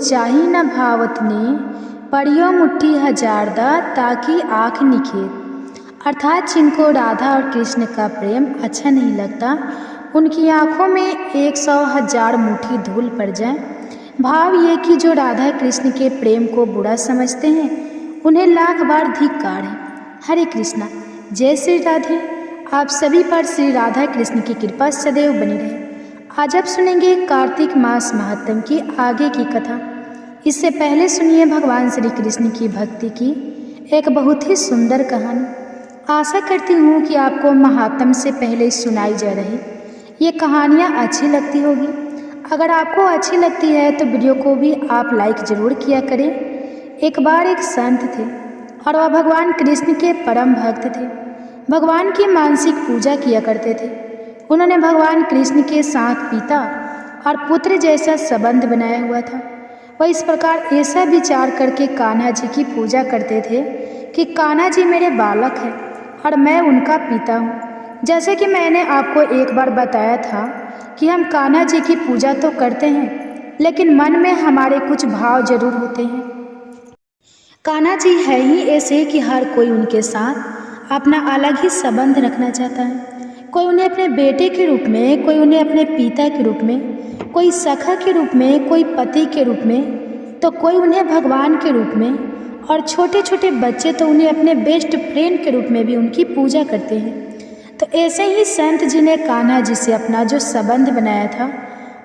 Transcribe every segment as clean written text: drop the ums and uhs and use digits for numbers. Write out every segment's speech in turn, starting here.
चाही न भावत ने, पड़ियो मुट्ठी हजारदा ताकि आँख निखेर। अर्थात जिनको राधा और कृष्ण का प्रेम अच्छा नहीं लगता, उनकी आँखों में 100,000 मुट्ठी धूल पड़ जाए। भाव ये कि जो राधा कृष्ण के प्रेम को बुरा समझते हैं, उन्हें लाख बार धिक्कार है। हरे कृष्णा। जय श्री राधे। आप सभी पर श्री राधा कृष्ण की कृपा सदैव बनी रहे। आज आप सुनेंगे कार्तिक मास महात्म की आगे की कथा। इससे पहले सुनिए भगवान श्री कृष्ण की भक्ति की एक बहुत ही सुंदर कहानी। आशा करती हूँ कि आपको महात्म से पहले सुनाई जा रही ये कहानियाँ अच्छी लगती होगी। अगर आपको अच्छी लगती है तो वीडियो को भी आप लाइक ज़रूर किया करें। एक बार एक संत थे और वह भगवान कृष्ण के परम भक्त थे। भगवान की मानसिक पूजा किया करते थे। उन्होंने भगवान कृष्ण के साथ पिता और पुत्र जैसा संबंध बनाया हुआ था। वह इस प्रकार ऐसा विचार करके कान्हा जी की पूजा करते थे कि कान्हा जी मेरे बालक हैं और मैं उनका पिता हूँ। जैसे कि मैंने आपको एक बार बताया था कि हम कान्हा जी की पूजा तो करते हैं, लेकिन मन में हमारे कुछ भाव जरूर होते हैं। कान्हा जी है ही ऐसे कि हर कोई उनके साथ अपना अलग ही संबंध रखना चाहता है। कोई उन्हें अपने बेटे के रूप में, कोई उन्हें अपने पिता के रूप में, कोई सखा के रूप में, कोई पति के रूप में, तो कोई उन्हें भगवान के रूप में, और छोटे छोटे बच्चे तो उन्हें अपने बेस्ट फ्रेंड के रूप में भी उनकी पूजा करते हैं। तो ऐसे ही संत जी ने कान्हा जी से अपना जो संबंध बनाया था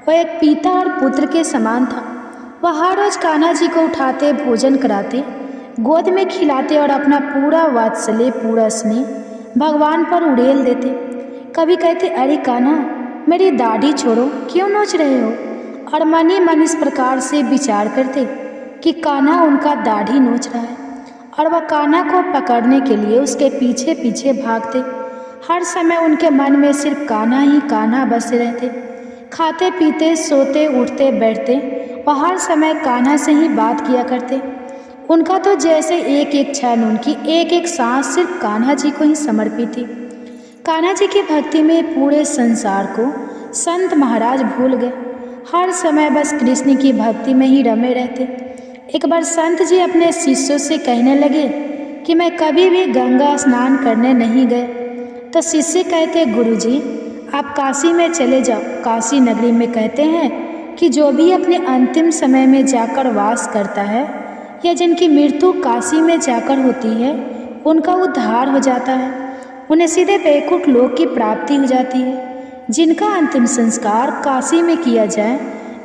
वह एक पिता और पुत्र के समान था। वह हर रोज कान्हा जी को उठाते, भोजन कराते, गोद में खिलाते और अपना पूरा वात्सल्य, पूरा स्नेह भगवान पर उड़ेल देते। कभी कहते, अरे कान्हा मेरी दाढ़ी छोड़ो, क्यों नोच रहे हो? और मन ही मन इस प्रकार से विचार करते कि कान्हा उनका दाढ़ी नोच रहा है और वह कान्हा को पकड़ने के लिए उसके पीछे पीछे भागते। हर समय उनके मन में सिर्फ कान्हा ही कान्हा बसे रहते। खाते पीते, सोते, उठते, बैठते वह हर समय कान्हा से ही बात किया करते। उनका तो जैसे एक एक क्षण, उनकी एक एक सांस सिर्फ कान्हा जी को ही समर्पित थी। कान्हा जी की भक्ति में पूरे संसार को संत महाराज भूल गए। हर समय बस कृष्ण की भक्ति में ही रमे रहते। एक बार संत जी अपने शिष्यों से कहने लगे कि मैं कभी भी गंगा स्नान करने नहीं गए। तो शिष्य कहते, गुरुजी आप काशी में चले जाओ। काशी नगरी में कहते हैं कि जो भी अपने अंतिम समय में जाकर वास करता है या जिनकी मृत्यु काशी में जाकर होती है, उनका उद्धार हो जाता है। उन्हें सीधे वैकुंठ लोक की प्राप्ति हो जाती है। जिनका अंतिम संस्कार काशी में किया जाए,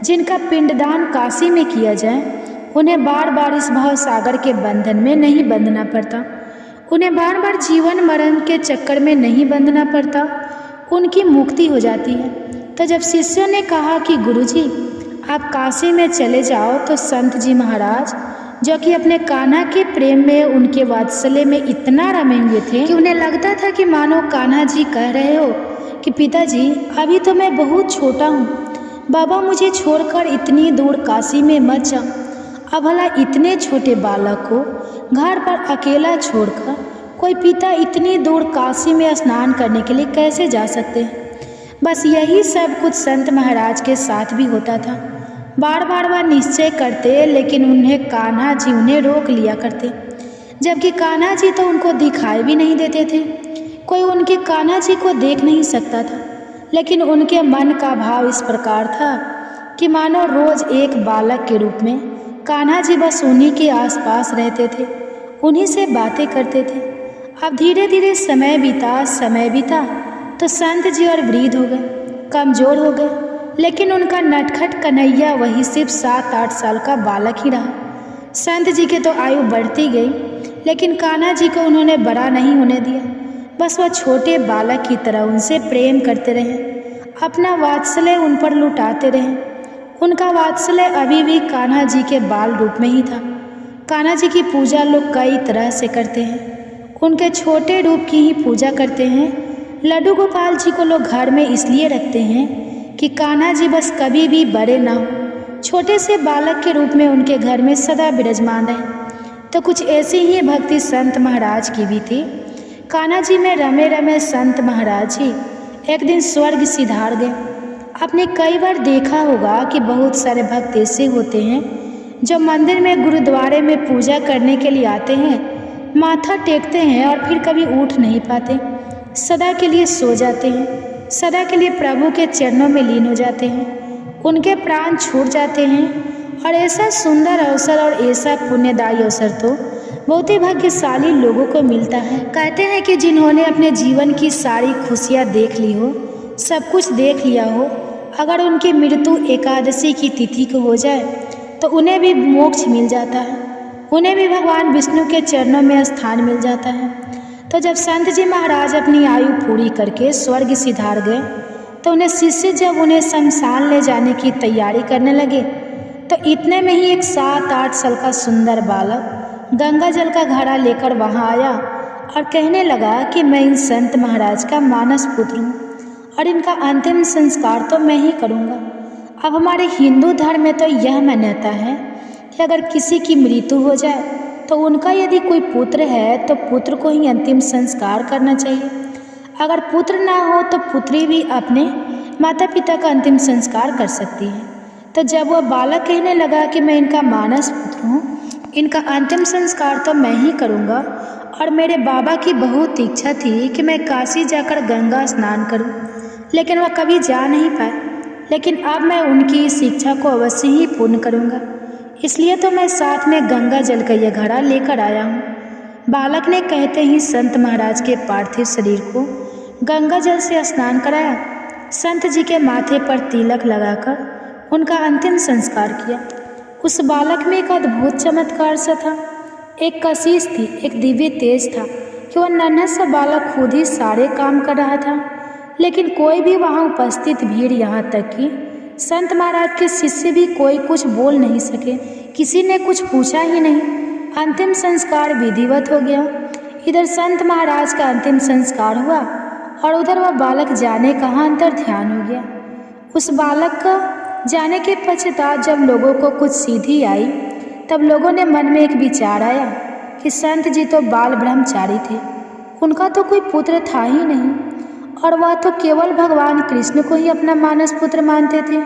जिनका पिंडदान काशी में किया जाए, उन्हें बार बार इस भाव सागर के बंधन में नहीं बंधना पड़ता। उन्हें बार बार जीवन मरण के चक्कर में नहीं बंधना पड़ता। उनकी मुक्ति हो जाती है। तो जब शिष्यों ने कहा कि गुरुजी आप काशी में चले जाओ, तो संत जी महाराज, जो कि अपने कान्हा के प्रेम में, उनके वात्सल्य में इतना रमे हुए थे कि उन्हें लगता था कि मानो कान्हा जी कह रहे हो कि पिताजी अभी तो मैं बहुत छोटा हूँ, बाबा मुझे छोड़कर इतनी दूर काशी में मत जाओ। अब भला इतने छोटे बालक को घर पर अकेला छोड़कर कोई पिता इतनी दूर काशी में स्नान करने के लिए कैसे जा सकते हैं? बस यही सब कुछ संत महाराज के साथ भी होता था। बार बार वह निश्चय करते, लेकिन उन्हें कान्हा जी उन्हें रोक लिया करते, जबकि कान्हा जी तो उनको दिखाई भी नहीं देते थे। कोई उनके कान्हा जी को देख नहीं सकता था, लेकिन उनके मन का भाव इस प्रकार था कि मानो रोज एक बालक के रूप में कान्हा जी बस उन्हीं के आसपास रहते थे, उन्हीं से बातें करते थे। अब धीरे धीरे समय बीता तो संत जी और वृद्ध हो गए, कमजोर हो गए, लेकिन उनका नटखट कन्हैया वही सिर्फ 7-8 साल का बालक ही रहा। संत जी की तो आयु बढ़ती गई, लेकिन कान्हा जी को उन्होंने बड़ा नहीं होने दिया। बस वह छोटे बालक की तरह उनसे प्रेम करते रहे, अपना वात्सल्य उन पर लुटाते रहे। उनका वात्सल्य अभी भी कान्हा जी के बाल रूप में ही था। कान्हा जी की पूजा लोग कई तरह से करते हैं। उनके छोटे रूप की ही पूजा करते हैं। लड्डू गोपाल जी को लोग घर में इसलिए रखते हैं कि कान्हा जी बस कभी भी बड़े ना हो, छोटे से बालक के रूप में उनके घर में सदा विराजमान रहे। तो कुछ ऐसी ही भक्ति संत महाराज की भी थी। कान्हा जी में रमे रमे संत महाराज जी एक दिन स्वर्ग सिधार गए। आपने कई बार देखा होगा कि बहुत सारे भक्त ऐसे होते हैं जो मंदिर में गुरुद्वारे में पूजा करने के लिए आते हैं, माथा टेकते हैं और फिर कभी उठ नहीं पाते, सदा के लिए सो जाते हैं, सदा के लिए प्रभु के चरणों में लीन हो जाते हैं, उनके प्राण छूट जाते हैं। और ऐसा सुंदर अवसर और ऐसा पुण्यदायी अवसर तो बहुत ही भाग्यशाली लोगों को मिलता है। कहते हैं कि जिन्होंने अपने जीवन की सारी खुशियाँ देख ली हो, सब कुछ देख लिया हो, अगर उनकी मृत्यु एकादशी की तिथि को हो जाए तो उन्हें भी मोक्ष मिल जाता है, उन्हें भी भगवान विष्णु के चरणों में स्थान मिल जाता है। तो जब संत जी महाराज अपनी आयु पूरी करके स्वर्ग सिधार गए तो उन्हें शिष्य जब उन्हें शमशान ले जाने की तैयारी करने लगे तो इतने में ही एक 7-8 साल का सुंदर बालक गंगा जल का घड़ा लेकर वहां आया और कहने लगा कि मैं इन संत महाराज का मानस पुत्र हूँ और इनका अंतिम संस्कार तो मैं ही करूँगा। अब हमारे हिंदू धर्म में तो यह मान्यता है कि अगर किसी की मृत्यु हो जाए तो उनका यदि कोई पुत्र है तो पुत्र को ही अंतिम संस्कार करना चाहिए, अगर पुत्र ना हो तो पुत्री भी अपने माता पिता का अंतिम संस्कार कर सकती है। तो जब वह बालक कहने लगा कि मैं इनका मानस पुत्र हूँ, इनका अंतिम संस्कार तो मैं ही करूँगा और मेरे बाबा की बहुत इच्छा थी कि मैं काशी जाकर गंगा स्नान करूँ, लेकिन वह कभी जा नहीं पाए, लेकिन अब मैं उनकी इस इच्छा को अवश्य ही पूर्ण करूँगा, इसलिए तो मैं साथ में गंगा जल का यह घड़ा लेकर आया हूँ। बालक ने कहते ही संत महाराज के पार्थिव शरीर को गंगा जल से स्नान कराया, संत जी के माथे पर तिलक लगाकर उनका अंतिम संस्कार किया। उस बालक में एक अद्भुत चमत्कार सा था, एक कशिश थी, एक दिव्य तेज था कि वह नन्हा सा बालक खुद ही सारे काम कर रहा था, लेकिन कोई भी वहाँ उपस्थित भीड़, यहाँ तक कि संत महाराज के शिष्य भी कोई कुछ बोल नहीं सके, किसी ने कुछ पूछा ही नहीं। अंतिम संस्कार विधिवत हो गया। इधर संत महाराज का अंतिम संस्कार हुआ और उधर वह बालक जाने कहाँ अंतर ध्यान हो गया। उस बालक का जाने के पश्चात जब लोगों को कुछ सीधी आई तब लोगों ने मन में एक विचार आया कि संत जी तो बाल ब्रह्मचारी थे, उनका तो कोई पुत्र था ही नहीं और वह तो केवल भगवान कृष्ण को ही अपना मानस पुत्र मानते थे,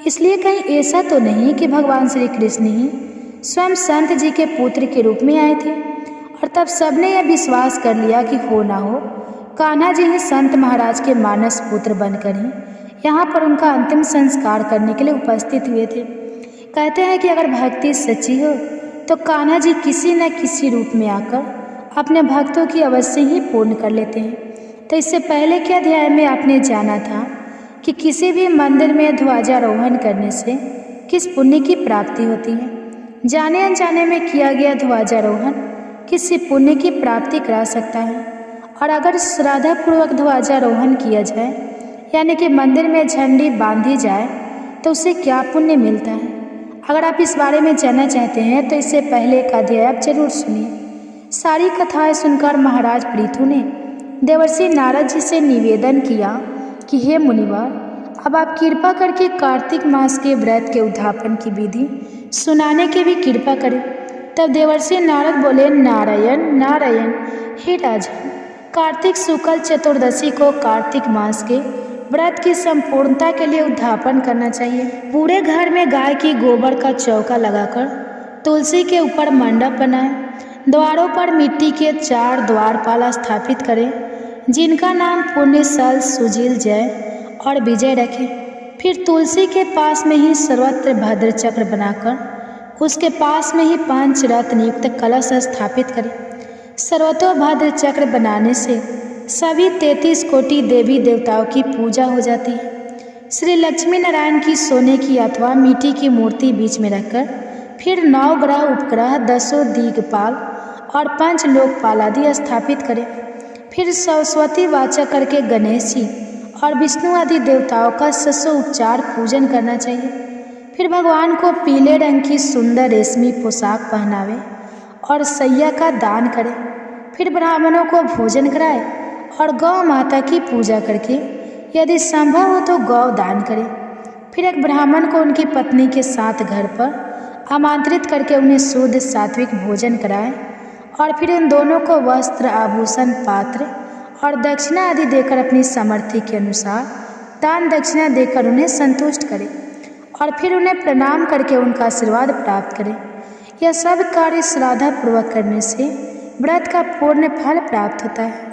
इसलिए कहीं ऐसा तो नहीं कि भगवान श्री कृष्ण ही स्वयं संत जी के पुत्र के रूप में आए थे। और तब सबने यह विश्वास कर लिया कि हो ना हो कान्हा जी ही संत महाराज के मानस पुत्र बनकर ही यहाँ पर उनका अंतिम संस्कार करने के लिए उपस्थित हुए थे। कहते हैं कि अगर भक्ति सच्ची हो तो कान्हा जी किसी न किसी रूप में आकर अपने भक्तों की अवश्य ही पूर्ण कर लेते हैं। तो इससे पहले के अध्याय में आपने जाना था कि किसी भी मंदिर में ध्वजारोहण करने से किस पुण्य की प्राप्ति होती है। जाने अनजाने में किया गया ध्वजारोहण किसी पुण्य की प्राप्ति करा सकता है, और अगर श्रद्धापूर्वक ध्वजारोहण किया जाए यानी कि मंदिर में झंडी बांधी जाए तो उसे क्या पुण्य मिलता है। अगर आप इस बारे में जानना चाहते हैं तो इससे पहले एक अध्याय आप जरूर सुनिए। सारी कथाएं सुनकर महाराज पृथु ने देवर्षि नारद जी से निवेदन किया कि हे मुनिवर, अब आप कृपा करके कार्तिक मास के व्रत के उद्यापन की विधि सुनाने की भी कृपा करें। तब देवर्षि नारद बोले, नारायण नारायण, हे राजन, कार्तिक शुक्ल चतुर्दशी को कार्तिक मास के व्रत की संपूर्णता के लिए उद्यापन करना चाहिए। पूरे घर में गाय की गोबर का चौका लगाकर तुलसी के ऊपर मंडप बनाएं, द्वारों पर मिट्टी के 4 द्वारपाल स्थापित करें जिनका नाम पुण्य, सल, सुजील, जय और विजय रखें। फिर तुलसी के पास में ही सर्वत्र भद्र चक्र बनाकर उसके पास में ही 5 रत्न युक्त कलश स्थापित करें। सर्वतोभद्र चक्र बनाने से सभी 33 कोटि देवी देवताओं की पूजा हो जाती है। श्री लक्ष्मी नारायण की सोने की अथवा मिट्टी की मूर्ति बीच में रखकर फिर 9 ग्रह उपग्रह, 10 दिग्पाल और 5 लोकपाल आदि स्थापित करें। फिर सरस्वती वाचक करके गणेश जी और विष्णु आदि देवताओं का 600 उपचार पूजन करना चाहिए। फिर भगवान को पीले रंग की सुंदर रेशमी पोशाक पहनावे और सैया का दान करें। फिर ब्राह्मणों को भोजन कराए और गौ माता की पूजा करके यदि संभव हो तो गौ दान करें। फिर एक ब्राह्मण को उनकी पत्नी के साथ घर पर आमंत्रित करके उन्हें शुद्ध सात्विक भोजन कराएं और फिर उन दोनों को वस्त्र, आभूषण, पात्र और दक्षिणा आदि देकर अपनी सामर्थ्य के अनुसार दान दक्षिणा देकर उन्हें संतुष्ट करें। और फिर उन्हें प्रणाम करके उनका आशीर्वाद प्राप्त करें। यह सब कार्य श्रद्धापूर्वक करने से व्रत का पूर्ण फल प्राप्त होता है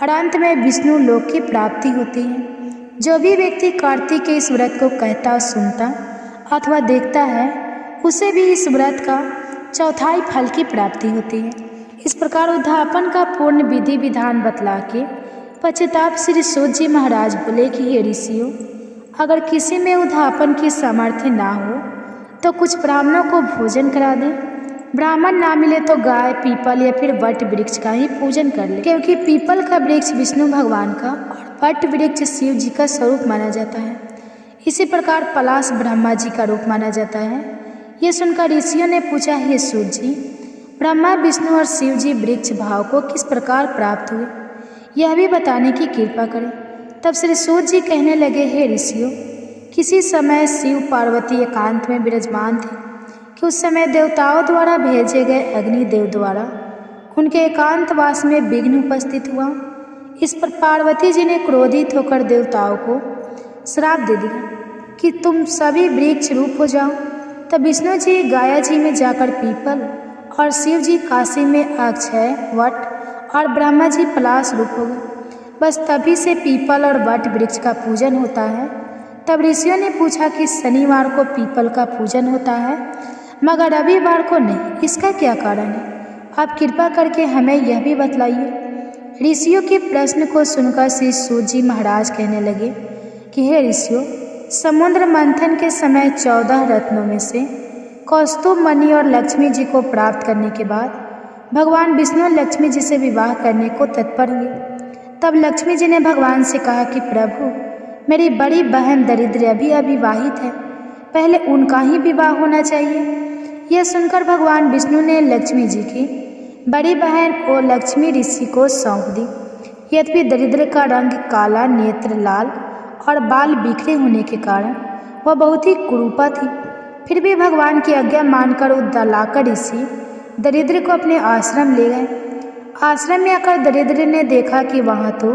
और अंत में विष्णु लोक की प्राप्ति होती है। जो भी व्यक्ति कार्तिक के इस व्रत को कहता, सुनता अथवा देखता है, उसे भी इस व्रत का चौथाई फल की प्राप्ति होती है। इस प्रकार उद्यापन का पूर्ण विधि विधान बतला के पश्चाताप श्री सूत जी महाराज बोले कि हे ऋषियों, अगर किसी में उद्यापन की सामर्थ्य ना हो तो कुछ ब्राह्मणों को भोजन करा दें। ब्राह्मण ना मिले तो गाय, पीपल या फिर वट वृक्ष का ही पूजन कर ले, क्योंकि पीपल का वृक्ष विष्णु भगवान का और वट वृक्ष शिव जी का स्वरूप माना जाता है। इसी प्रकार पलाश ब्रह्मा जी का रूप माना जाता है। ये सुनकर ऋषियों ने पूछा, हे सूत जी, ब्रह्मा, विष्णु और शिव जी वृक्ष भाव को किस प्रकार प्राप्त हुए, यह भी बताने की कृपा करें। तब श्री सूत जी कहने लगे, हे ऋषियों, किसी समय शिव पार्वती एकांत में विराजमान थे कि उस समय देवताओं द्वारा भेजे गए अग्निदेव द्वारा उनके एकांतवास में विघ्न उपस्थित हुआ। इस पर पार्वती जी ने क्रोधित होकर देवताओं को श्राप दे दिया कि तुम सभी वृक्ष रूप हो जाओ। तब विष्णु जी गाया जी में जाकर पीपल और शिव जी काशी में अक्षय वट और ब्रह्मा जी पलाश रूप हो गए। बस तभी से पीपल और वट वृक्ष का पूजन होता है। तब ऋषियों ने पूछा कि शनिवार को पीपल का पूजन होता है मगर रविवार को नहीं, इसका क्या कारण है? आप कृपा करके हमें यह भी बतलाइए। ऋषियों के प्रश्न को सुनकर श्री सूत जी महाराज कहने लगे कि हे ऋषियों, समुद्र मंथन के समय 14 रत्नों में से कौस्तुभ मणि और लक्ष्मी जी को प्राप्त करने के बाद भगवान विष्णु लक्ष्मी जी से विवाह करने को तत्पर हुए। तब लक्ष्मी जी ने भगवान से कहा कि प्रभु, मेरी बड़ी बहन दरिद्र अभी अविवाहित है, पहले उनका ही विवाह होना चाहिए। यह सुनकर भगवान विष्णु ने लक्ष्मी जी की बड़ी बहन और लक्ष्मी ऋषि को सौंप दी। यद्यपि दरिद्र का रंग काला, नेत्र लाल और बाल बिखरे होने के कारण वह बहुत ही कुरूपा थी, फिर भी भगवान की आज्ञा मानकर उद्दालकर ऋषि दरिद्र को अपने आश्रम ले गए। आश्रम में आकर दरिद्र ने देखा कि वहाँ तो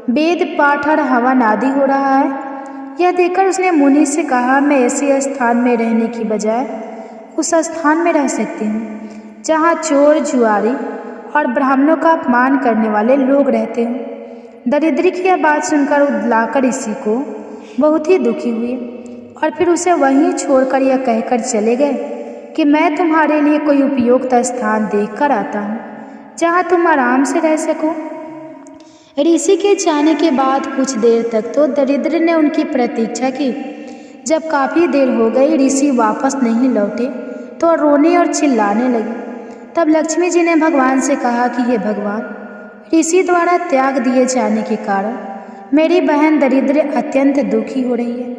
वेद पाठ और हवन आदि हो रहा है। यह देखकर उसने मुनि से कहा, मैं ऐसे स्थान में रहने की बजाय उस स्थान में रह सकती हूँ जहाँ चोर, जुआरी और ब्राह्मणों का अपमान करने वाले लोग रहते हों। दरिद्र की यह बात सुनकर उद्दालकर ऋषि को बहुत ही दुखी हुए और फिर उसे वहीं छोड़कर यह कहकर चले गए कि मैं तुम्हारे लिए कोई उपयुक्त स्थान देखकर आता हूँ जहाँ तुम आराम से रह सको। ऋषि के जाने के बाद कुछ देर तक तो दरिद्र ने उनकी प्रतीक्षा की। जब काफ़ी देर हो गई, ऋषि वापस नहीं लौटे तो रोने और चिल्लाने लगे। तब लक्ष्मी जी ने भगवान से कहा कि हे भगवान, ऋषि द्वारा त्याग दिए जाने के कारण मेरी बहन दरिद्र अत्यंत दुखी हो रही है,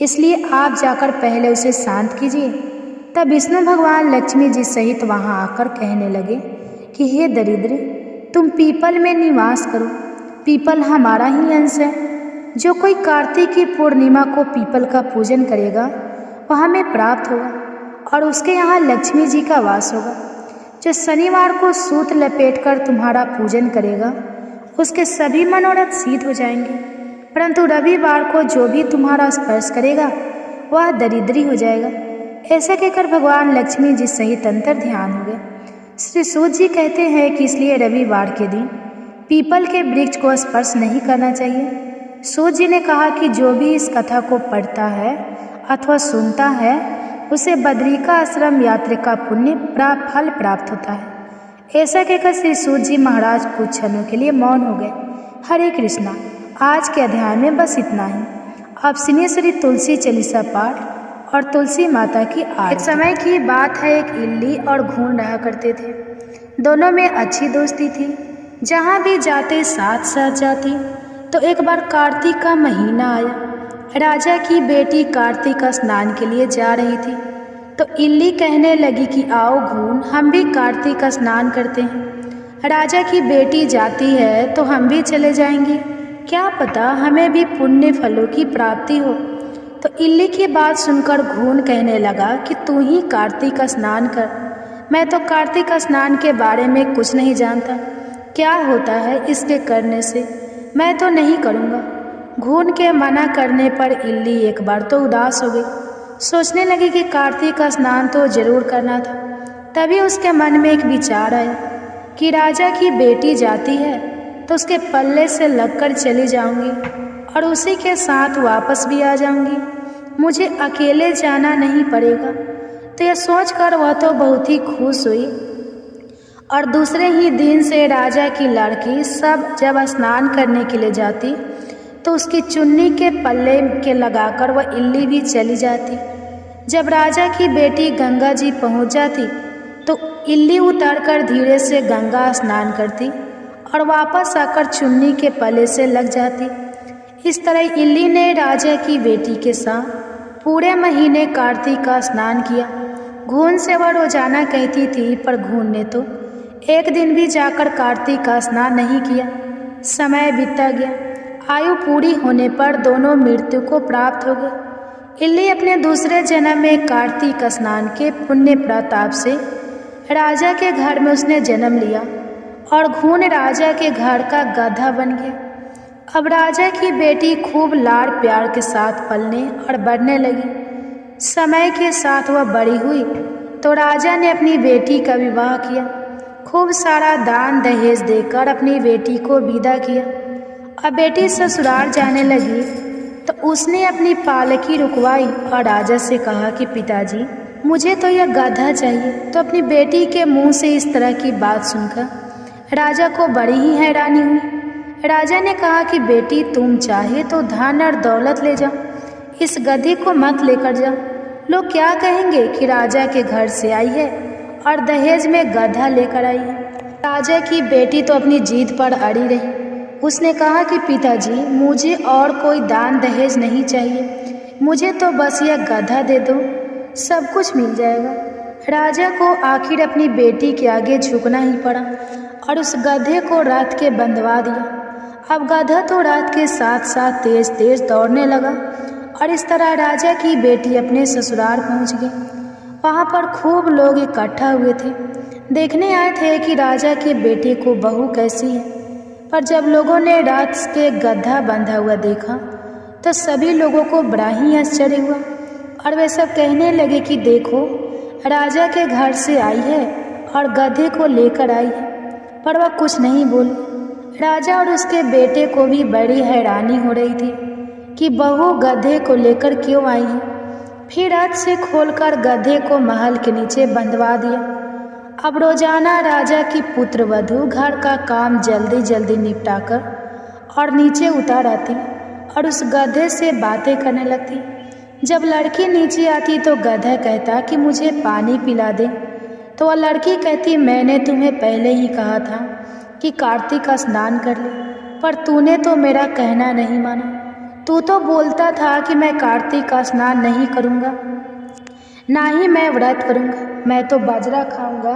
इसलिए आप जाकर पहले उसे शांत कीजिए। तब विष्णु भगवान लक्ष्मी जी सहित वहाँ आकर कहने लगे कि हे दरिद्र, तुम पीपल में निवास करो। पीपल हमारा ही अंश है। जो कोई कार्तिक की पूर्णिमा को पीपल का पूजन करेगा वह हमें प्राप्त होगा और उसके यहाँ लक्ष्मी जी का वास होगा। जो शनिवार को सूत लपेटकर तुम्हारा पूजन करेगा उसके सभी मनोरथ सिद्ध हो जाएंगे, परंतु रविवार को जो भी तुम्हारा स्पर्श करेगा वह दरिद्री हो जाएगा। ऐसा कहकर भगवान लक्ष्मी जी सहित अंतर ध्यान हो गए। श्री सूत जी कहते हैं कि इसलिए रविवार के दिन पीपल के वृक्ष को स्पर्श नहीं करना चाहिए। सूत जी ने कहा कि जो भी इस कथा को पढ़ता है अथवा सुनता है उसे बद्रिका आश्रम यात्रा का पुण्य फल प्राप्त होता है। ऐसा कहकर श्री सूत जी महाराज कुछ क्षणों के लिए मौन हो गए। हरे कृष्णा। आज के अध्याय में बस इतना ही। अब सुनिए श्री तुलसी चालीसा पाठ और तुलसी माता की आरती। एक समय की बात है, एक इल्ली और घून रहा करते थे। दोनों में अच्छी दोस्ती थी, जहाँ भी जाते साथ साथ जाती। तो एक बार कार्तिक का महीना आया। राजा की बेटी कार्तिक स्नान के लिए जा रही थी तो इल्ली कहने लगी कि आओ घून, हम भी कार्तिक स्नान करते हैं। राजा की बेटी जाती है तो हम भी चले जाएंगे, क्या पता हमें भी पुण्य फलों की प्राप्ति हो। तो इल्ली की बात सुनकर घून कहने लगा कि तू ही कार्तिक स्नान कर, मैं तो कार्तिक स्नान के बारे में कुछ नहीं जानता, क्या होता है इसके करने से, मैं तो नहीं करूँगा। घून के मना करने पर इल्ली एक बार तो उदास हो गई। सोचने लगी कि कार्तिक का स्नान तो जरूर करना था। तभी उसके मन में एक विचार आया कि राजा की बेटी जाती है तो उसके पल्ले से लगकर चली जाऊंगी और उसी के साथ वापस भी आ जाऊंगी। मुझे अकेले जाना नहीं पड़ेगा। तो यह सोचकर वह तो बहुत ही खुश हुई और दूसरे ही दिन से राजा की लड़की सब जब स्नान करने के लिए जाती तो उसकी चुन्नी के पल्ले के लगाकर वह इल्ली भी चली जाती। जब राजा की बेटी गंगा जी पहुंच जाती तो इल्ली उतरकर धीरे से गंगा स्नान करती और वापस आकर चुन्नी के पल्ले से लग जाती। इस तरह इल्ली ने राजा की बेटी के साथ पूरे महीने कार्तिक का स्नान किया। घून से वह रोजाना कहती थी, पर घून ने तो एक दिन भी जाकर कार्तिक का स्नान नहीं किया। समय बीतता गया। आयु पूरी होने पर दोनों मृत्यु को प्राप्त हो गए। इल्ली अपने दूसरे जन्म में कार्तिक स्नान के पुण्य प्रताप से राजा के घर में उसने जन्म लिया और घून राजा के घर का गधा बन गया। अब राजा की बेटी खूब लाड़ प्यार के साथ पलने और बढ़ने लगी। समय के साथ वह बड़ी हुई तो राजा ने अपनी बेटी का विवाह किया। खूब सारा दान दहेज देकर अपनी बेटी को विदा किया। अब बेटी ससुराल जाने लगी तो उसने अपनी पालकी रुकवाई और राजा से कहा कि पिताजी, मुझे तो यह गधा चाहिए। तो अपनी बेटी के मुंह से इस तरह की बात सुनकर राजा को बड़ी ही हैरानी हुई। राजा ने कहा कि बेटी, तुम चाहे तो धन और दौलत ले जाओ, इस गधी को मत लेकर जाओ। लोग क्या कहेंगे कि राजा के घर से आई है और दहेज में गधा लेकर आई है। राजा की बेटी तो अपनी जीत पर अड़ी रही। उसने कहा कि पिताजी, मुझे और कोई दान दहेज नहीं चाहिए, मुझे तो बस यह गधा दे दो, सब कुछ मिल जाएगा। राजा को आखिर अपनी बेटी के आगे झुकना ही पड़ा और उस गधे को रथ के बंधवा दिया। अब गधा तो रथ के साथ साथ तेज तेज दौड़ने लगा और इस तरह राजा की बेटी अपने ससुराल पहुंच गई। वहां पर खूब लोग इकट्ठा हुए थे, देखने आए थे कि राजा के बेटे को बहू कैसी है। पर जब लोगों ने रथ के गधा बंधा हुआ देखा तो सभी लोगों को बड़ा ही आश्चर्य हुआ और वे सब कहने लगे कि देखो, राजा के घर से आई है और गधे को लेकर आई है। पर वह कुछ नहीं बोली। राजा और उसके बेटे को भी बड़ी हैरानी हो रही थी कि बहू गधे को लेकर क्यों आई है। फिर रथ से खोलकर गधे को महल के नीचे बंधवा दिया। अब रोजाना राजा की पुत्र वधू घर का काम जल्दी जल्दी निपटाकर और नीचे उतर आती और उस गधे से बातें करने लगती। जब लड़की नीचे आती तो गधा कहता कि मुझे पानी पिला दे। तो वह लड़की कहती, मैंने तुम्हें पहले ही कहा था कि कार्तिक का स्नान कर ले, पर तूने तो मेरा कहना नहीं माना। तू तो बोलता था कि मैं कार्तिक का स्नान नहीं करूँगा, ना ही मैं व्रत करूँगा। मैं तो बाजरा खाऊंगा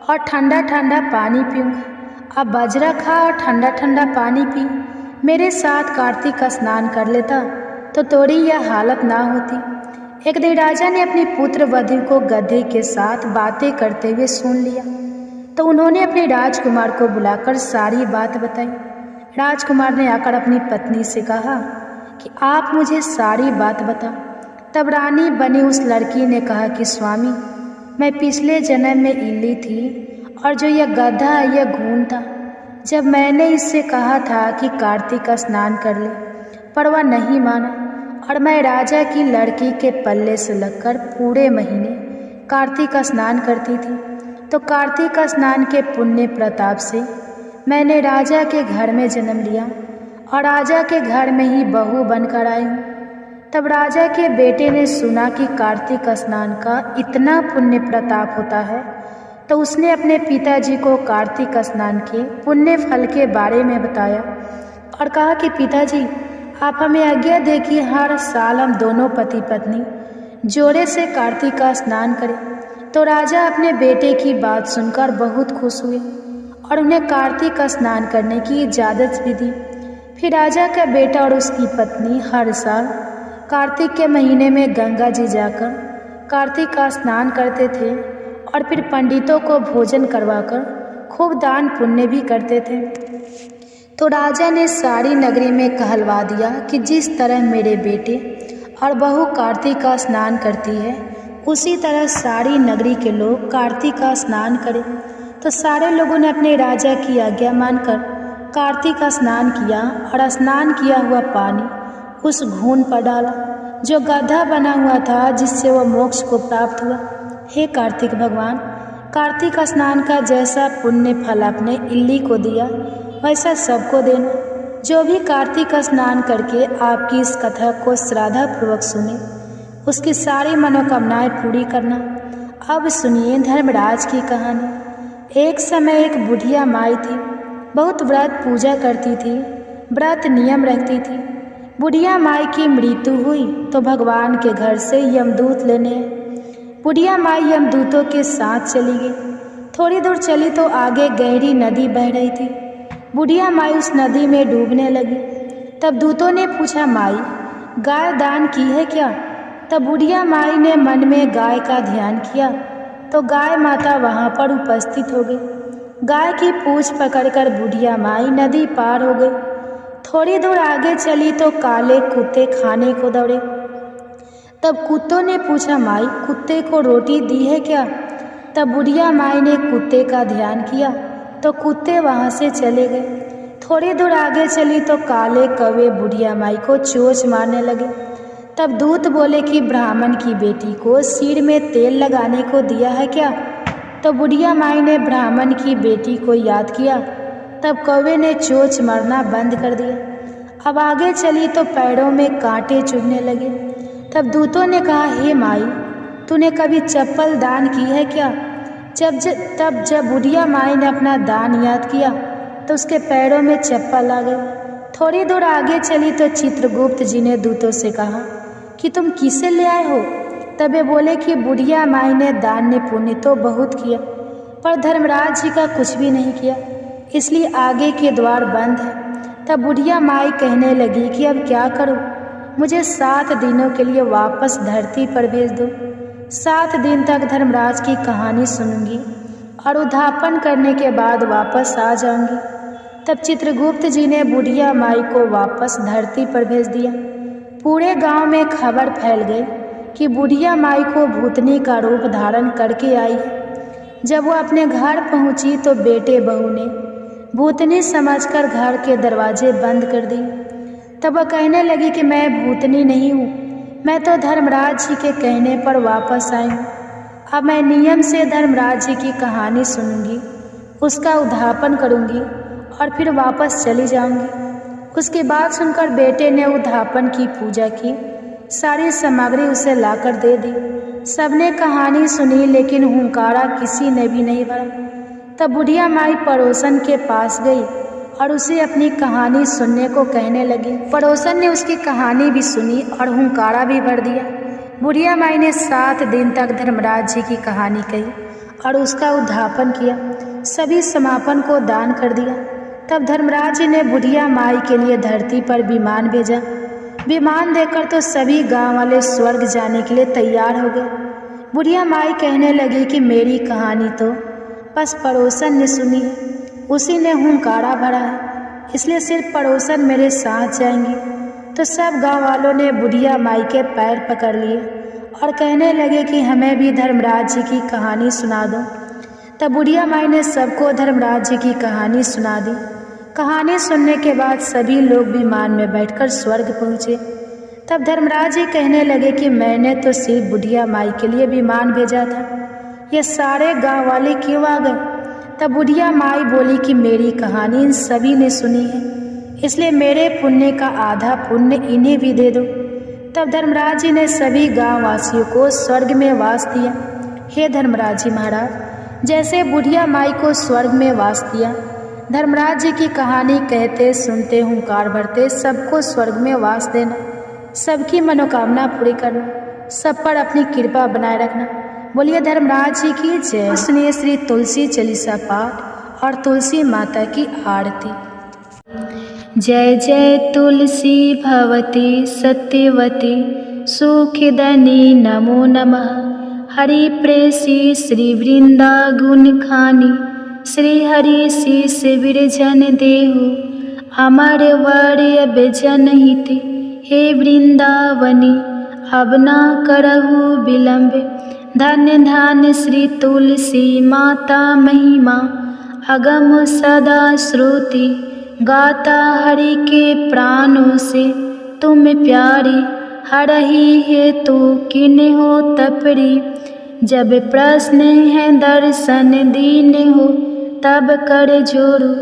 और ठंडा ठंडा पानी पीऊँगा। अब बाजरा खा और ठंडा ठंडा पानी पी, मेरे साथ कार्तिक का स्नान कर लेता तो थोड़ी यह हालत ना होती। एक दिन राजा ने अपनी पुत्र वधू को गधे के साथ बातें करते हुए सुन लिया तो उन्होंने अपने राजकुमार को बुलाकर सारी बात बताई। राजकुमार ने आकर अपनी पत्नी से कहा कि आप मुझे सारी बात बताओ। तब रानी बनी उस लड़की ने कहा कि स्वामी, मैं पिछले जन्म में इल्ली थी और जो यह गधा यह घून था। जब मैंने इससे कहा था कि कार्तिक का स्नान कर ले, पर वह नहीं माना और मैं राजा की लड़की के पल्ले से लगकर पूरे महीने कार्तिक का स्नान करती थी। तो कार्तिक का स्नान के पुण्य प्रताप से मैंने राजा के घर में जन्म लिया और राजा के घर में ही बहू बनकर आई हूँ। तब राजा के बेटे ने सुना कि कार्तिक स्नान का इतना पुण्य प्रताप होता है तो उसने अपने पिताजी को कार्तिक स्नान के पुण्य फल के बारे में बताया और कहा कि पिताजी, आप हमें आज्ञा दें कि हर साल हम दोनों पति पत्नी जोड़े से कार्तिक का स्नान करें। तो राजा अपने बेटे की बात सुनकर बहुत खुश हुए और उन्हें कार्तिक का स्नान करने की इजाज़त भी दी। फिर राजा का बेटा और उसकी पत्नी हर साल कार्तिक के महीने में गंगा जी जाकर कार्तिक का स्नान करते थे और फिर पंडितों को भोजन करवाकर खूब दान पुण्य भी करते थे। तो राजा ने सारी नगरी में कहलवा दिया कि जिस तरह मेरे बेटे और बहू कार्तिक का स्नान करती है, उसी तरह सारी नगरी के लोग कार्तिक का स्नान करें। तो सारे लोगों ने अपने राजा की आज्ञा मानकर कार्तिक का स्नान किया और स्नान किया हुआ पानी उस घून पर डाला जो गड्ढा बना हुआ था, जिससे वह मोक्ष को प्राप्त हुआ। हे कार्तिक भगवान, कार्तिक स्नान का जैसा पुण्य फल आपने इल्ली को दिया, वैसा सबको देना। जो भी कार्तिक स्नान करके आपकी इस कथा को श्रद्धापूर्वक सुने, उसकी सारी मनोकामनाएं पूरी करना। अब सुनिए धर्मराज की कहानी। एक समय एक बुढ़िया माई थी, बहुत व्रत पूजा करती थी, व्रत नियम रखती थी। बुढ़िया माई की मृत्यु हुई तो भगवान के घर से यमदूत लेने बुढ़िया माई यमदूतों के साथ चली गई। थोड़ी दूर चली तो आगे गहरी नदी बह रही थी। बुढ़िया माई उस नदी में डूबने लगी। तब दूतों ने पूछा, माई गाय दान की है क्या? तब बुढ़िया माई ने मन में गाय का ध्यान किया तो गाय माता वहाँ पर उपस्थित हो गई। गाय की पूंछ पकड़कर बुढ़िया माई नदी पार हो गई। थोड़ी दूर आगे चली तो काले कुत्ते खाने को दौड़े। तब कुत्तों ने पूछा, माई कुत्ते को रोटी दी है क्या? तब बुढ़िया माई ने कुत्ते का ध्यान किया तो कुत्ते वहाँ से चले गए। थोड़ी दूर आगे चली तो काले कौवे बुढ़िया माई को चोंच मारने लगे। तब दूत बोले कि ब्राह्मण की बेटी को सिर में तेल लगाने को दिया है क्या? तो बुढ़िया माई ने ब्राह्मण की बेटी को याद किया। तब कौवे ने चोंच मारना बंद कर दिया। अब आगे चली तो पैरों में कांटे चुभने लगे। तब दूतों ने कहा, हे माई तूने कभी चप्पल दान की है क्या? तब जब बुढ़िया माई ने अपना दान याद किया तो उसके पैरों में चप्पल आ गई। थोड़ी दूर आगे चली तो चित्रगुप्त जी ने दूतों से कहा कि तुम किसे ले आए हो? तब वे बोले कि बुढ़िया माई ने दान ने पुण्य तो बहुत किया, पर धर्मराज जी का कुछ भी नहीं किया, इसलिए आगे के द्वार बंद है। तब बुढ़िया माई कहने लगी कि अब क्या करूं? मुझे 7 दिनों के लिए वापस धरती पर भेज दो। 7 दिन तक धर्मराज की कहानी सुनूंगी और उद्धापन करने के बाद वापस आ जाऊंगी। तब चित्रगुप्त जी ने बुढ़िया माई को वापस धरती पर भेज दिया। पूरे गांव में खबर फैल गई कि बुढ़िया माई को भूतनी का रूप धारण करके आई है। जब वो अपने घर पहुंची तो बेटे बहू ने भूतनी समझकर घर के दरवाजे बंद कर दिए। तब वह कहने लगी कि मैं भूतनी नहीं हूँ, मैं तो धर्मराज जी के कहने पर वापस आई हूँ। अब मैं नियम से धर्मराज जी की कहानी सुनूंगी, उसका उद्धापन करूंगी और फिर वापस चली जाऊंगी। उसकी बात सुनकर बेटे ने उद्धापन की पूजा की, सारी सामग्री उसे लाकर दे दी। सबने कहानी सुनी लेकिन हुंकारा किसी ने भी नहीं भरा। तब बुढ़िया माई पड़ोसन के पास गई और उसे अपनी कहानी सुनने को कहने लगी। पड़ोसन ने उसकी कहानी भी सुनी और हुंकारा भी भर दिया। बुढ़िया माई ने 7 दिन तक धर्मराज जी की कहानी कही और उसका उद्धापन किया, सभी समापन को दान कर दिया। तब धर्मराज जी ने बुढ़िया माई के लिए धरती पर विमान भेजा। विमान देखकर तो सभी गांव वाले स्वर्ग जाने के लिए तैयार हो गए। बुढ़िया माई कहने लगी कि मेरी कहानी तो बस पड़ोसन ने सुनी है, उसी ने हुंकारा भरा है, इसलिए सिर्फ पड़ोसन मेरे साथ जाएंगे। तो सब गांव वालों ने बुढ़िया माई के पैर पकड़ लिए और कहने लगे कि हमें भी धर्मराज जी की कहानी सुना दो। तब बुढ़िया माई ने सबको धर्मराज जी की कहानी सुना दी। कहानी सुनने के बाद सभी लोग विमान में बैठकर स्वर्ग पहुँचे। तब धर्मराज जी कहने लगे कि मैंने तो सिर्फ बुढ़िया माई के लिए विमान भेजा था, ये सारे गाँव वाले क्यों आ गए? तब बुढ़िया माई बोली कि मेरी कहानी इन सभी ने सुनी है, इसलिए मेरे पुण्य का आधा पुण्य इन्हें भी दे दो। तब धर्मराज जी ने सभी गाँव वासियों को स्वर्ग में वास दिया। हे धर्मराज जी महाराज, जैसे बुढ़िया माई को स्वर्ग में वास दिया, धर्मराज जी की कहानी कहते सुनते हुंकार भरते सबको स्वर्ग में वास देना, सबकी मनोकामना पूरी करना, सब पर अपनी कृपा बनाए रखना। बोलिए धर्मराज जी की जय। सुनिए श्री तुलसी चालीसा पाठ और तुलसी माता की आरती। जय जय तुलसी भवती सत्यवती सुखदनी नमो नमः। हरि प्रेसी श्री वृंदा गुण खानी, श्री हरि शीस विरजन देहु। अमर वर्य जनहित हे वृंदावनी, अब ना करहु विलम्ब। धन्य धन्य श्री तुलसी माता महिमा, अगम सदा श्रुति गाता हरि के प्राणों से तुम प्यारी। हरहि हेतु किन्हो तपरी, जब प्रश्न है दर्शन दीन हो तब कर जोड़ो।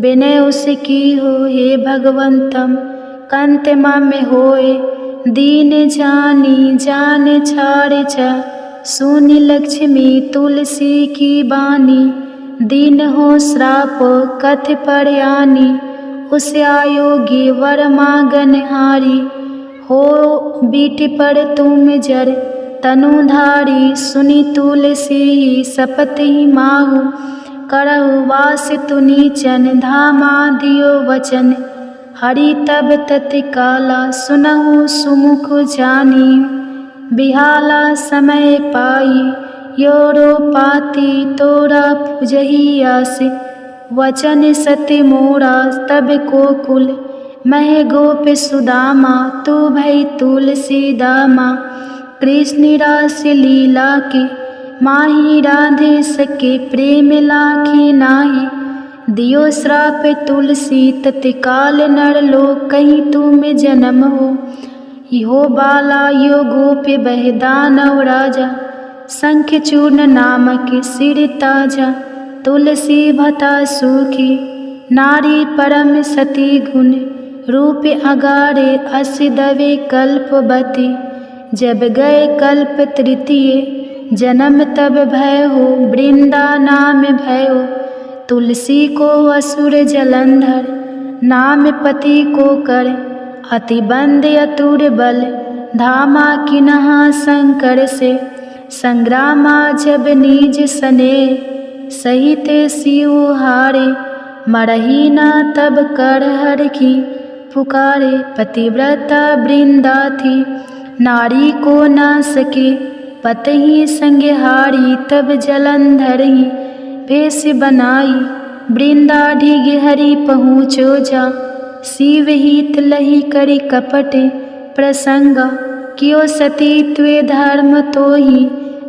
विनय उसकी हो हे भगवंतम, कंत मम होए दीन जानी जान छाड़ छ। सुनि लक्ष्मी तुलसी की बानी, दीन हो श्राप कथ पर आनी। उस आयोगी वर मांगन हारी, हो बीट पर तुम जर तनुधारी। सुनि तुलसी शपथ ही माहु, करहु वास तुनीचन धामा दियो वचन। हरि तब तत्काला सुनहु सुमुख जानी, बिहाला समय पाई योरो पाती तोरा पुजही आस। वचन सत्य मोरा तब को कुल, मह गोप सुदामा तू भई तुलसी दामा। कृष्ण रास लीला के माही राधे सके, प्रेम लाखे नाही। दियो श्राप तुलसी तत्काल नर लोक, कहीं तुम जन्म हो इहो बाला यो गोप बह दानव राजा। शंख चूर्ण नामक सिर ताजा, तुलसी भता सुखी नारी परम सती गुण। रूप अगारे अस दवे कल्पवती, जब गए कल्प तृतीय जन्म तब भय हो वृंदा नाम भयो। तुलसी को असुर जलंधर, नाम पति को कर अति बंद अतुर बल। धामा किन्हा शंकर से संग्रामा, जब निज सने सहित शिव हारे। मरही ना तब कर हर की पुकारे, पतिव्रता वृंदा थी नारी को ना सके। पतहि संगहारी तब जलंधर ही भेष बनाई। वृंदा ढिग हरि पहुँचो जा, शिव हित लही करी कपट प्रसंगा। कियो सती त्वे धर्म तो ही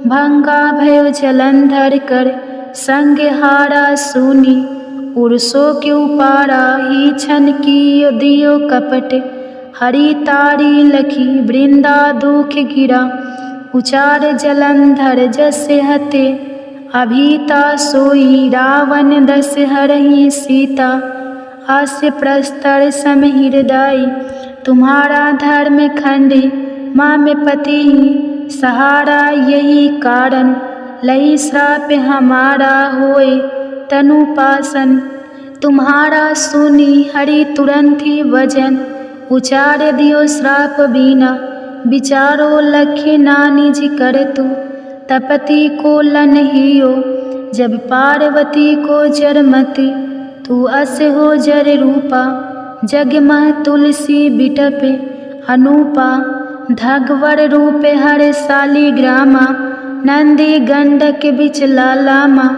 भंगा, भयो जलंधर कर संगहारा सुनी। उर्सो के उपारा ही छन की दियो कपट, हरि तारी लखी वृंदा दुख गिरा। उचार जलंधर जस हते अभीता, सोई रावण दस हरहि सीता। आस प्रस्तर सम हृदय तुम्हारा धर्म खंडे, माम पति सहारा यही कारण। लही श्राप हमारा होए तनुपासन, तुम्हारा सुनी हरि तुरंत ही वजन। उचार दियो श्राप बीना, विचारो लखे नानी जी कर तू। तपति को लन हियो, जब पार्वती को जरमति। तू अस हो जर रूपा, जगमह तुलसी बिटपे अनूपा। धगवर रूपे हर शालिग्रामा, नंदी गंडक बिच लालामा।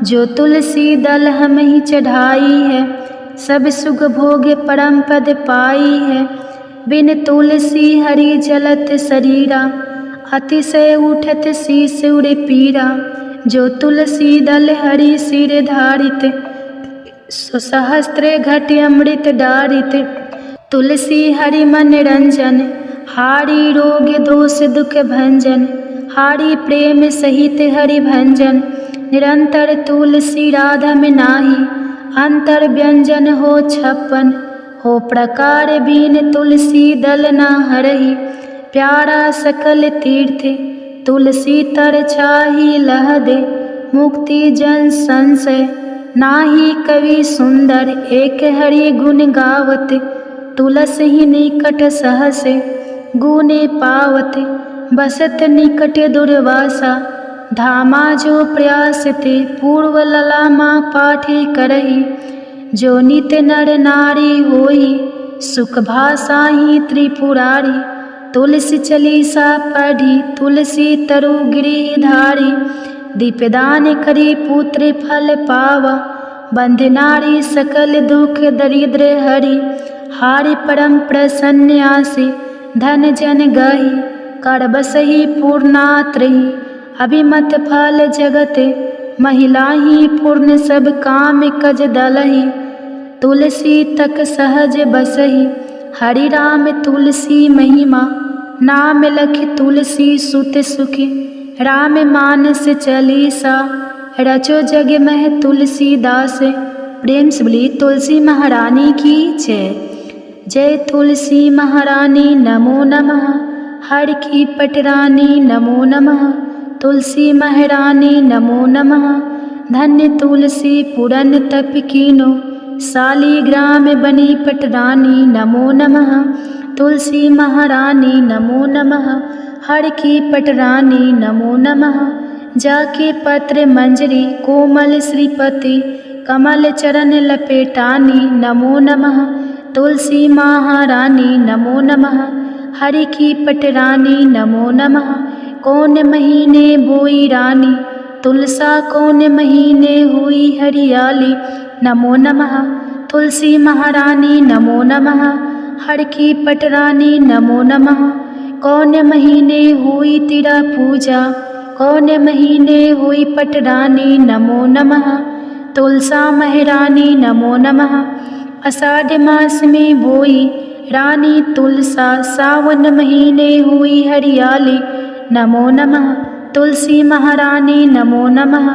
जो तुलसी दल हम ही चढ़ाई है, सब सुख भोग परम पद पाई है। बिन तुलसी हरि जलत शरीरा, अतिशय उठत शीस उड़े पीरा। जो तुलसी दल हरि सिर धारित, सहस्त्र घट अमृत डारित। तुलसी हरि मन रंजन, हारी रोग दोष दुख भंजन। हारी प्रेम सहित हरि भंजन, निरंतर तुलसी राधा में नाही। अंतर व्यंजन हो 56, हो प्रकार बीन तुलसी दल ना हरहि। प्यारा सकल तीर्थ तुलसी तर छाही लह दे। मुक्ति जन संशय नाही कवि सुंदर, एक हरि गुण गावत। तुलस ही निकट सहस गुने पावत, बसत निकट दुर्वासा। धामा जो प्रयास ते पूर्व ललामा पाठी करही। जो नित नर नारी होई, सुख भाषा ही त्रिपुरारी। तुलसी चालीसा पढ़ी, तुलसी तरु गिरिधारी। दीपदान करी पुत्र फल पावा, बंध नारी सकल दुख दरिद्र हरि। हारि परम प्रसन्न आसे, धन जन गही। कर बसहि पूर्णात्रयी। अभिमत फल जगत महिलाही पूर्ण सब काम कज दलहि। तुलसी तक सहज बसहि हरि राम तुलसी महिमा। नाम लखि तुलसी सुत सुखी राम मानस चालीसा। रचो जग मह तुलसीदास। प्रेम से बोली तुलसी महारानी की जय। जय तुलसी महारानी नमो नमः। हर की पटरानी नमो नमः। तुलसी महारानी नमो नमः। धन्य तुलसी पुरन तप कीनो। शालीग्राम बनी पटरानी नमो नमः। तुलसी महारानी नमो नमः। हर की पटरानी नमो नमः। जाके पत्र मंजरी कोमल श्रीपति कमल चरण लपेटानी नमो नमः। तुलसी महारानी नमो नमः। हरि की पटरानी नमो नमः। कौन महीने बोई रानी तुलसा कौन महीने हुई हरियाली नमो नमः। तुलसी महारानी नमो नमः। हर की पटरानी नमो नमः। कौन महीने हुई तेरा पूजा कौन महीने हुई पटरानी नमो नमः। तुलसा महारानी नमो नमः। आषाढ़ मास में बोई रानी तुलसा सावन महीने हुई हरियाली नमो नमः। तुलसी महारानी नमो नमः।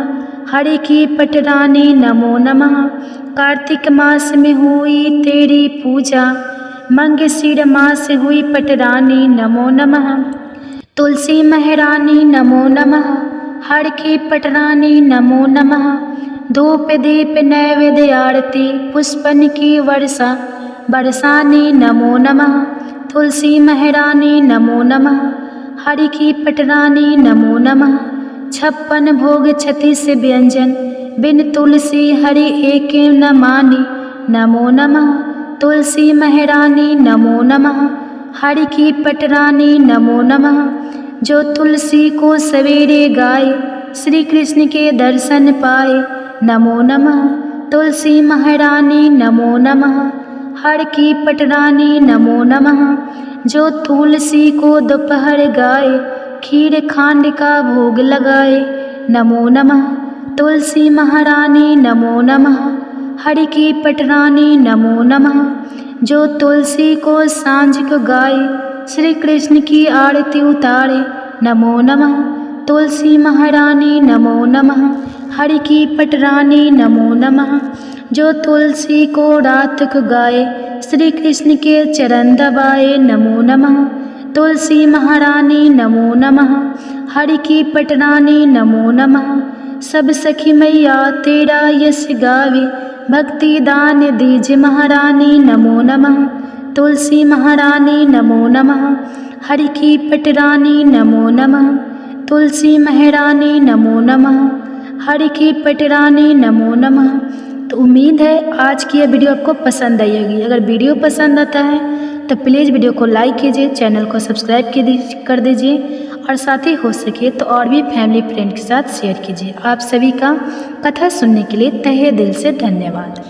हरि की पटरानी नमो नमः। कार्तिक मास में हुई तेरी पूजा मंगशीर मास हुई पटरानी नमो नमः। तुलसी महारानी नमो नमः। हर की पटरानी नमो नमः। धूप दीप नैवेद्य आरती पुष्पन की वर्षा बरसानी नमो नमः। तुलसी महारानी नमो नमः। हरि की पटरानी नमो नमः। 56 भोग 36 व्यंजन बिन तुलसी हरि एक न मानी नमो नमः। तुलसी महारानी नमो नमः। हरि की पटरानी नमो नमः। जो तुलसी को सवेरे गाए श्री कृष्ण के दर्शन पाए नमो नमः। तुलसी महारानी नमो नमः। हर की पटरानी नमो नमः। जो तुलसी को दोपहर गाए खीर खांड का भोग लगाए नमो नमः। तुलसी महारानी नमो नमः। हरि की पटरानी नमो नमः। जो तुलसी को सांझ को गाए श्री कृष्ण की आरती उतारे नमो नमः। तुलसी महारानी नमो नमः। हरि की पटरानी नमो नमः। जो तुलसी को रात को गाए श्री कृष्ण के चरण दबाए नमो नमः। तुलसी महारानी नमो नमः। हरि की पटरानी नमो नमः। सब सखी मैया तेरा यश गावे भक्ति दान दीजिए महारानी नमो नमः। तुलसी महारानी नमो नमः। हरि की पटरानी नमो नमः। तुलसी महारानी नमो नमः। हरि की पटरानी नमो नमः। तो उम्मीद है आज की यह वीडियो आपको पसंद आई होगी। अगर वीडियो पसंद आता है तो प्लीज़ वीडियो को लाइक कीजिए, चैनल को सब्सक्राइब कर दीजिए और साथ ही हो सके तो और भी फैमिली फ्रेंड के साथ शेयर कीजिए। आप सभी का कथा सुनने के लिए तहे दिल से धन्यवाद।